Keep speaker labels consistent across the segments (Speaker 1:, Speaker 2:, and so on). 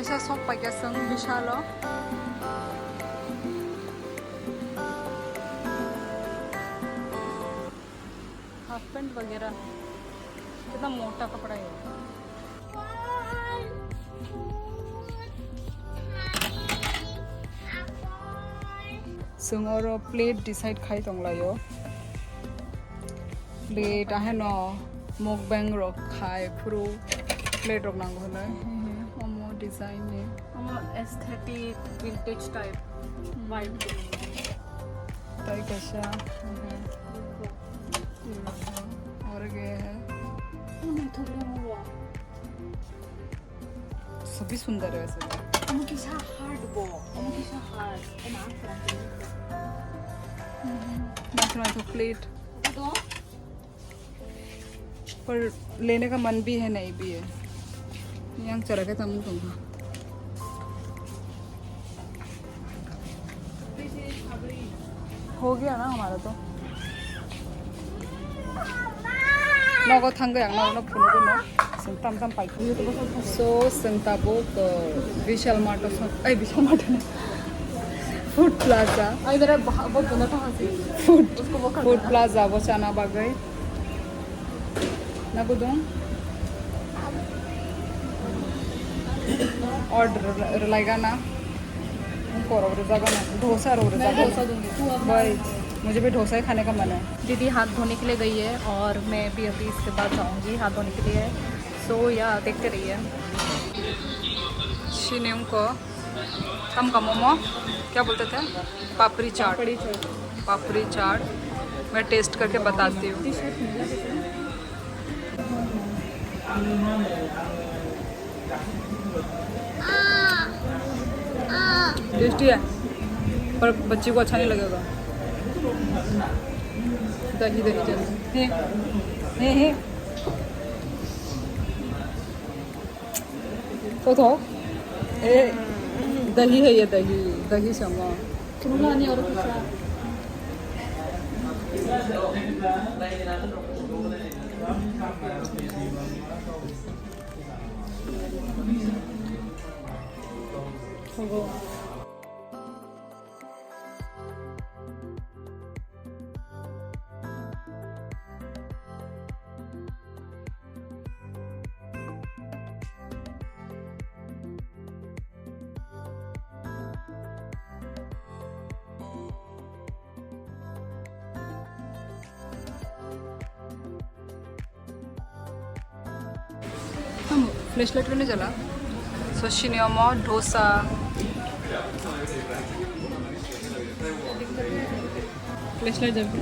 Speaker 1: कैसा सब पैकेज संग विशाल हाफ पैंट वगैरह कितना मोटा कपड़ा है जों प्लेट डिसाइड खाई दंलायो प्लेट आहे न मकबें रक खाय पुरो प्लेट रक नांगौ होनो अमो डिजाइन ने अमो एस्थेटिक विंटेज टाइप वाइट ताई कैसा और ये है सभी सुंदर है वैसे तो प्लेट पर लेने का मन भी है नहीं भी है यहाँ चला के तम तुम हो गया ना हमारा तो नगो थांग गया ना फुल को ना संताम तम पाइप सो संताबो विशाल मार्ट विशाल मार्ट फूड प्लाजा इधर बहुत बना था फूड प्लाजा वो चाना बागै ना को दूं ऑर्डर लाएगा ना उनको और जाएगा ना डोसा और जाएगा डोसा दूंगी भाई मुझे भी डोसा ही खाने का मन है दीदी हाथ धोने के लिए गई है और मैं भी अभी इसके बाद जाऊंगी हाथ धोने के लिए सो या देखते रहिए शिनेम को तम का मोमो क्या बोलते थे पापड़ी चाट मैं टेस्ट करके बताती हूँ टेस्टी है पर बच्चे को अच्छा नहीं लगेगा दही जल्दी हे तो दही है ये दही शमा और फ्लैशलाइट करने चला सो शिनियमो डोसा फ्लैशलाइट जब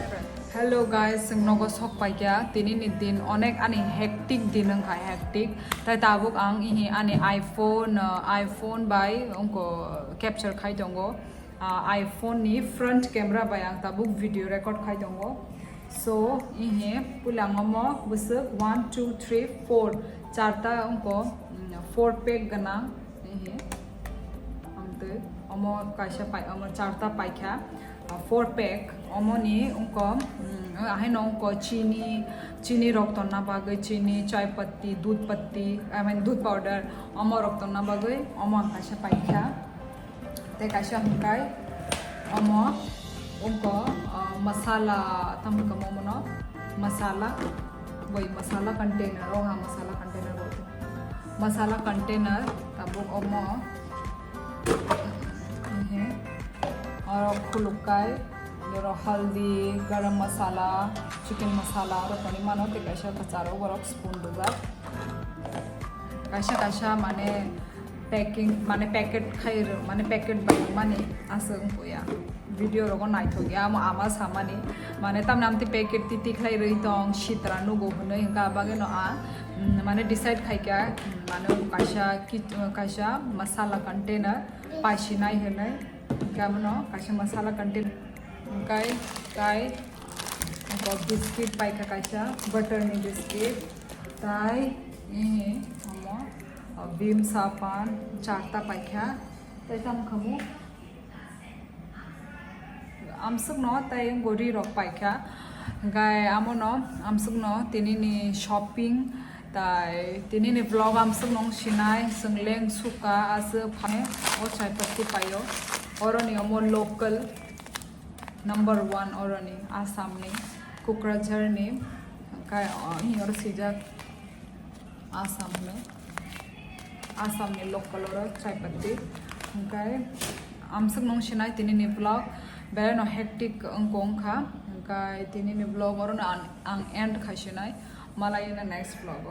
Speaker 1: हेलो गाइस नगो सक पाइया दिनैनि दिन अनेक आनि हेक्टिक दिन ओंखा हेक्टिक ताइ ताबुक आं इहि आनि आइफोन बाय उनको कैप्चर खाइ दंगो आइफोन नि फ्रंट कैमरा बाय आं ताबुक वीडियो रिकॉर्ड खाइ दंगो सो इहि पुलांगमो बुसुक 1 2 3 4 चारता उनको 4 पैक गना इहि हमते अमो काशा पाइ अमो चारता पाइखा 4 पैक अमोनी उनको आहे न उनको चीनी रक्तना बागै चीनी चाय पत्ती दूध पत्ती आई मीन दूध पाउडर अमो रक्तना बागै अमो काशा पाइखा ते काशा हमकाय अमो उनको मसाला तमका मोमोनो मसाला वही मसाला कंटेनर ओहा मसाला कंटेनर बोलते मसाला कंटेनर तब अमो और खुलुकाय हल्दी गरम मसाला चिकन मसाला और पनि मानो ते कैसा कचारो बरक स्पून दुजा कैसा माने पैकिंग माने पैकेट खाइ माने पैकेट बाय माने आसो या वीडियो रगो नाइथो गया आमा सामानी माने तम नामती पैकेट ती खलाई रही दं शित्रा नुगो होनो हिंगा बागे न आ माने डिसाइड खाइ क्या माने कैसा मसाला कंटेनर पाइसी नाइ होनो क्या मनो कैसा मसाला कंटेनर काय बिस्किट पाइका कैसा बटर नि बिस्किट ताई हम भीम सापान चारता पाइखा तैता खमु आमसुक न ताई गोरी रक पाइखा गाय आमो न आमसुक न तिनी shopping tai tinini vlog am sung nong sinai sung leng suka as phane o chai patti payo oroni omo local number 1 oroni Assam ni Kokrajhar ni kai hi or sijak Assam ni local or chai patti kai am sung nong sinai tinini vlog bere no hectic angkong kha kai tinini vlog oron ang end khasinai malai na next vlog